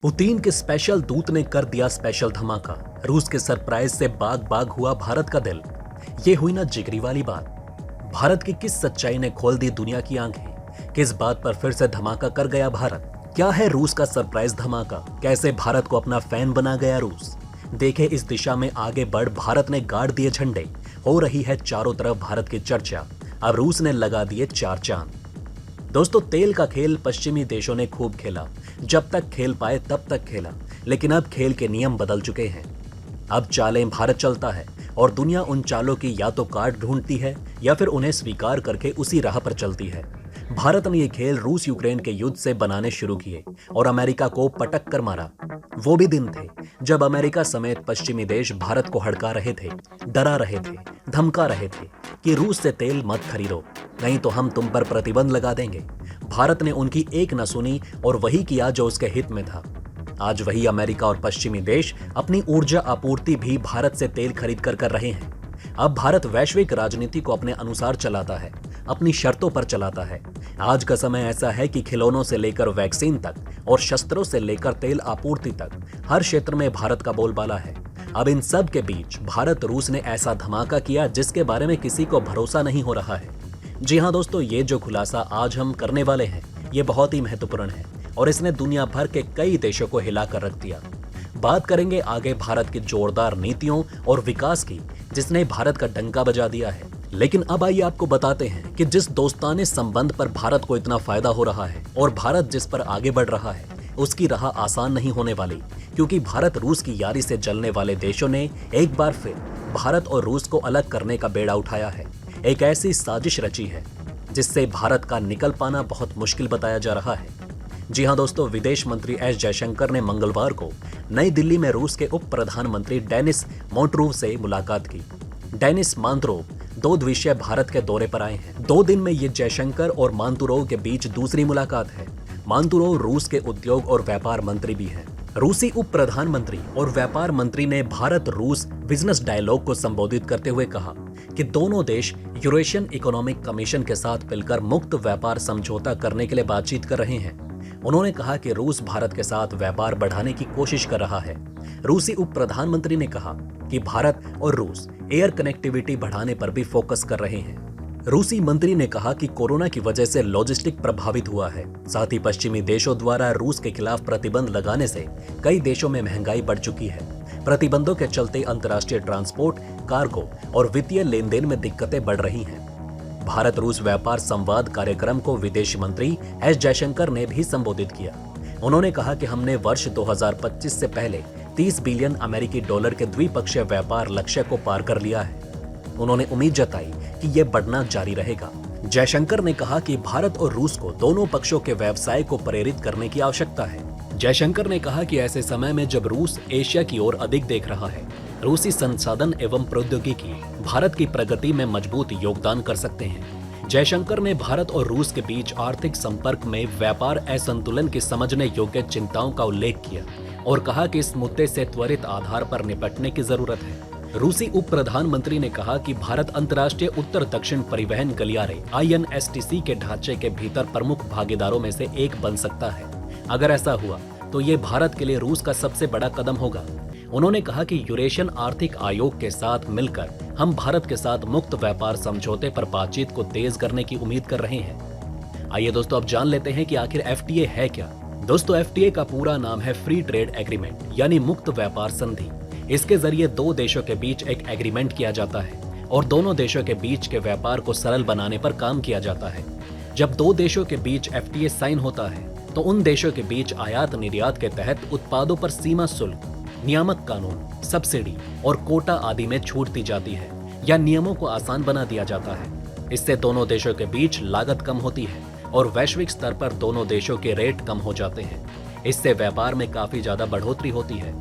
Putin के special दूत ने कर दिया स्पेशल धमाका। रूस के सरप्राइज से बाग बाग हुआ भारत का दिल। ये हुई ना जिगरी वाली बात। भारत की किस सच्चाई ने खोल दी दुनिया की आंखें? किस बात पर फिर से धमाका कर गया भारत? क्या है रूस का सरप्राइज धमाका? कैसे भारत को अपना फैन बना गया रूस? देखे इस दिशा में आगे बढ़ भारत ने गाड़ दिए झंडे। हो रही है चारों तरफ भारत की चर्चा। अब रूस ने लगा दिए चार चांद। दोस्तों, तेल का खेल पश्चिमी देशों ने खूब खेला। जब तक खेल पाए तब तक खेला, लेकिन अब खेल के नियम बदल चुके हैं। अब चालें भारत चलता है और दुनिया उन चालों की या तो काट ढूंढती है या फिर उन्हें स्वीकार करके उसी राह पर चलती है। भारत ने ये खेल रूस यूक्रेन के युद्ध से बनाने शुरू किए और अमेरिका को पटक कर मारा। वो भी दिन थे जब अमेरिका समेत पश्चिमी देश भारत को हड़का रहे थे, डरा रहे थे, धमका रहे थे कि रूस से तेल मत खरीदो, नहीं तो हम तुम पर प्रतिबंध लगा देंगे। भारत ने उनकी एक न सुनी और वही किया जो उसके हित में था। आज वही अमेरिका और पश्चिमी देश अपनी ऊर्जा आपूर्ति भी भारत से तेल खरीद कर रहे हैं। अब भारत वैश्विक राजनीति को अपने अनुसार चलाता है, अपनी शर्तों पर चलाता है। आज का समय ऐसा है कि खिलौनों से लेकर वैक्सीन तक और शस्त्रों से लेकर तेल आपूर्ति तक हर क्षेत्र में भारत का बोलबाला है। अब इन सब के बीच भारत रूस ने ऐसा धमाका किया जिसके बारे में किसी को भरोसा नहीं हो रहा है। जी हाँ दोस्तों, ये जो खुलासा आज हम करने वाले हैं ये बहुत ही महत्वपूर्ण है और इसने दुनिया भर के कई देशों को हिलाकर रख दिया। बात करेंगे आगे भारत की जोरदार नीतियों और विकास की, जिसने भारत का डंका बजा दिया है। लेकिन अब आइए आपको बताते हैं कि जिस दोस्ताने संबंध पर भारत को इतना फायदा हो रहा है और भारत जिस पर आगे बढ़ रहा है उसकी राह आसान नहीं होने वाली, क्योंकि भारत रूस की यारी से जलने वाले देशों ने एक बार फिर भारत और रूस को अलग करने का बेड़ा उठाया है। एक ऐसी साजिश रची है जिससे भारत का निकल पाना बहुत मुश्किल बताया जा रहा है। जी हाँ दोस्तों, विदेश मंत्री एस जयशंकर ने मंगलवार को नई दिल्ली में रूस के उप प्रधानमंत्री डेनिस मोंट्रोव से मुलाकात की। डेनिस मांतुरोव 2 दिवसीय भारत के दौरे पर आए हैं। 2 दिन में ये जयशंकर और मांतुरोव के बीच दूसरी मुलाकात है। मांतुरोव रूस के उद्योग और व्यापार मंत्री भी हैं। रूसी उप प्रधानमंत्री और व्यापार मंत्री ने भारत रूस बिजनेस डायलॉग को संबोधित करते हुए कहा कि दोनों देश यूरेशियन इकोनॉमिक कमीशन के साथ मिलकर मुक्त व्यापार समझौता करने के लिए बातचीत कर रहे हैं। उन्होंने कहा कि रूस भारत के साथ व्यापार बढ़ाने की कोशिश कर रहा है। रूसी उप प्रधानमंत्री ने कहा कि भारत और रूस एयर कनेक्टिविटी बढ़ाने पर भी फोकस कर रहे हैं। रूसी मंत्री ने कहा कि कोरोना की वजह से लॉजिस्टिक प्रभावित हुआ है। साथ ही पश्चिमी देशों द्वारा रूस के खिलाफ प्रतिबंध लगाने से कई देशों में महंगाई बढ़ चुकी है। प्रतिबंधों के चलते अंतर्राष्ट्रीय ट्रांसपोर्ट, कार्गो और वित्तीय लेन देन में दिक्कतें बढ़ रही हैं। भारत रूस व्यापार संवाद कार्यक्रम को विदेश मंत्री एस जयशंकर ने भी संबोधित किया। उन्होंने कहा कि हमने वर्ष 2025 से पहले 30 बिलियन अमेरिकी डॉलर के द्विपक्षीय व्यापार लक्ष्य को पार कर लिया है। उन्होंने उम्मीद जताई कि यह बढ़ना जारी रहेगा। जयशंकर ने कहा कि भारत और रूस को दोनों पक्षों के व्यवसाय को प्रेरित करने की आवश्यकता है। जयशंकर ने कहा कि ऐसे समय में जब रूस एशिया की ओर अधिक देख रहा है, रूसी संसाधन एवं प्रौद्योगिकी भारत की प्रगति में मजबूत योगदान कर सकते हैं। जयशंकर ने भारत और रूस के बीच आर्थिक संपर्क में व्यापार असंतुलन की समझने योग्य चिंताओं का उल्लेख किया और कहा कि इस मुद्दे से त्वरित आधार पर निपटने की जरूरत है। रूसी उप प्रधानमंत्री ने कहा कि भारत अंतर्राष्ट्रीय उत्तर दक्षिण परिवहन गलियारे INSTC के ढांचे के भीतर प्रमुख भागीदारों में से एक बन सकता है। अगर ऐसा हुआ तो ये भारत के लिए रूस का सबसे बड़ा कदम होगा। उन्होंने कहा कि यूरेशियन आर्थिक आयोग के साथ मिलकर हम भारत के साथ मुक्त व्यापार समझौते पर बातचीत को तेज करने की उम्मीद कर रहे हैं। आइए दोस्तों, अब जान लेते हैं कि आखिर FTA है क्या। दोस्तों, FTA का पूरा नाम है फ्री ट्रेड एग्रीमेंट, यानी मुक्त व्यापार संधि। इसके जरिए 2 देशों के बीच एक एग्रीमेंट किया जाता है और दोनों देशों के बीच के व्यापार को सरल बनाने पर काम किया जाता है। जब 2 देशों के बीच FTA साइन होता है तो उन देशों के बीच आयात निर्यात के तहत उत्पादों पर सीमा शुल्क, नियामक कानून, सब्सिडी और कोटा आदि में छूट दी जाती है या नियमों को आसान बना दिया जाता है। इससे दोनों देशों के बीच लागत कम होती है और वैश्विक स्तर पर दोनों देशों के रेट कम हो जाते हैं। इससे व्यापार में काफी ज्यादा बढ़ोतरी होती है।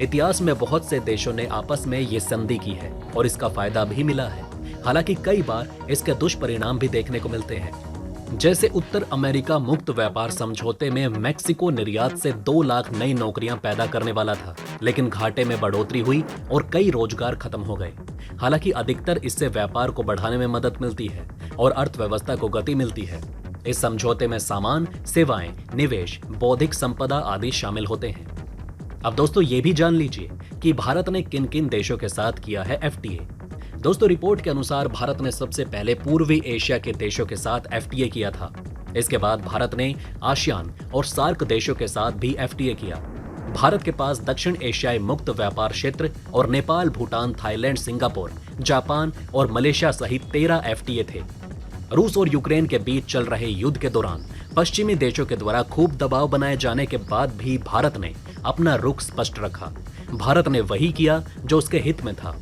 इतिहास में बहुत से देशों ने आपस में ये संधि की है और इसका फायदा भी मिला है। हालांकि कई बार इसके दुष्परिणाम भी देखने को मिलते हैं। जैसे उत्तर अमेरिका मुक्त व्यापार समझौते में मैक्सिको निर्यात से 2 लाख नई नौकरियां पैदा करने वाला था, लेकिन घाटे में बढ़ोतरी हुई और कई रोजगार खत्म हो गए। हालांकि अधिकतर इससे व्यापार को बढ़ाने में मदद मिलती है और अर्थव्यवस्था को गति मिलती है। इस समझौते में सामान, सेवाएं, निवेश, बौद्धिक संपदा आदि शामिल होते हैं। अब दोस्तों ये भी जान लीजिए कि भारत ने किन किन देशों के साथ किया है एफटीए। दोस्तों रिपोर्ट के अनुसार भारत ने सबसे पहले पूर्वी एशिया के देशों के साथ एफटीए किया था। इसके बाद भारत ने आसियान और सार्क देशों के साथ भी एफटीए किया। भारत के पास दक्षिण एशियाई मुक्त व्यापार क्षेत्र और Nepal, Bhutan, Thailand, Singapore, Japan और मलेशिया सहित 13 एफटीए थे। रूस और यूक्रेन के बीच चल रहे युद्ध के दौरान पश्चिमी देशों के द्वारा खूब दबाव बनाए जाने के बाद भी भारत ने अपना रुख स्पष्ट रखा। भारत ने वही किया जो उसके हित में था।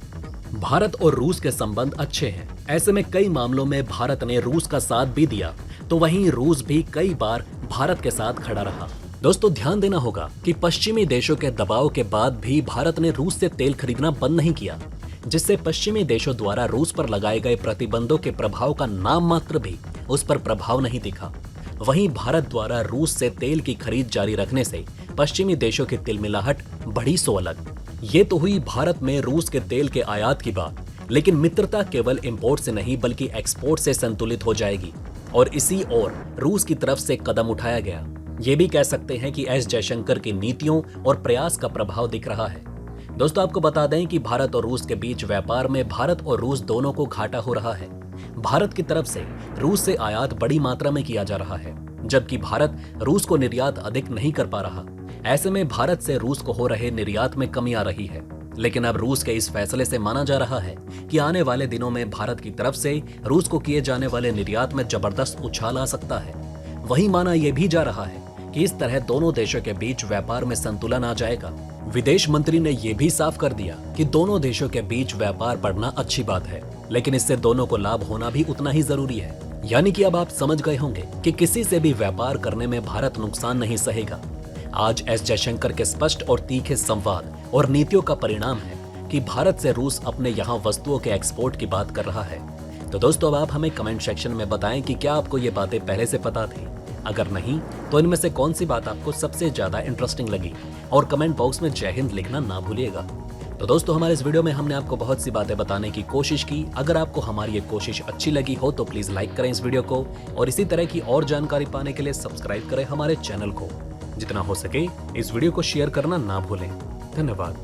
भारत और रूस के संबंध अच्छे हैं। ऐसे में कई मामलों में भारत ने रूस का साथ भी दिया, तो वहीं रूस भी कई बार भारत के साथ खड़ा रहा। दोस्तों ध्यान देना होगा कि पश्चिमी देशों के दबाव के बाद भी भारत ने रूस से तेल खरीदना बंद नहीं किया, जिससे पश्चिमी देशों द्वारा रूस पर लगाए गए प्रतिबंधों के प्रभाव का नाम मात्र भी उस पर प्रभाव नहीं दिखा। वहीं भारत द्वारा रूस से तेल की खरीद जारी रखने से पश्चिमी देशों की तिलमिलाहट बढ़ी सो अलग। ये तो हुई भारत में रूस के तेल के आयात की बात, लेकिन मित्रता केवल इंपोर्ट से नहीं बल्कि एक्सपोर्ट से संतुलित हो जाएगी और इसी ओर रूस की तरफ से कदम उठाया गया। ये भी कह सकते हैं कि एस जयशंकर की नीतियों और प्रयास का प्रभाव दिख रहा है। दोस्तों आपको बता दें कि भारत और रूस के बीच व्यापार में भारत और रूस दोनों को घाटा हो रहा है। भारत की तरफ से रूस से आयात बड़ी मात्रा में किया जा रहा है, जबकि भारत रूस को निर्यात अधिक नहीं कर पा रहा। ऐसे में भारत से रूस को हो रहे निर्यात में कमी आ रही है। लेकिन अब रूस के इस फैसले से माना जा रहा है कि आने वाले दिनों में भारत की तरफ से रूस को किए जाने वाले निर्यात में जबरदस्त उछाल आ सकता है। वहीं माना यह भी जा रहा है कि इस तरह दोनों देशों के बीच व्यापार में संतुलन आ जाएगा। विदेश मंत्री ने यह भी साफ कर दिया कि दोनों देशों के बीच व्यापार बढ़ना अच्छी बात है, लेकिन इससे दोनों को लाभ होना भी उतना ही जरूरी है। यानी कि अब आप समझ गए होंगे कि किसी से भी व्यापार करने में भारत नुकसान नहीं सहेगा। आज एस जयशंकर के स्पष्ट और तीखे संवाद और नीतियों का परिणाम है कि भारत से रूस अपने यहाँ वस्तुओं के एक्सपोर्ट की बात कर रहा है। तो दोस्तों अब आप हमें कमेंट सेक्शन में बताएं कि क्या आपको ये बातें पहले से पता थी। अगर नहीं तो इनमें से कौन सी बात आपको सबसे ज्यादा इंटरेस्टिंग लगी, और कमेंट बॉक्स में जय हिंद लिखना ना भूलिएगा। तो दोस्तों हमारे इस वीडियो में हमने आपको बहुत सी बातें बताने की कोशिश की। अगर आपको हमारी ये कोशिश अच्छी लगी हो तो प्लीज लाइक करें इस वीडियो को, और इसी तरह की और जानकारी पाने के लिए सब्सक्राइब करें हमारे चैनल को। जितना हो सके इस वीडियो को शेयर करना ना भूलें। धन्यवाद।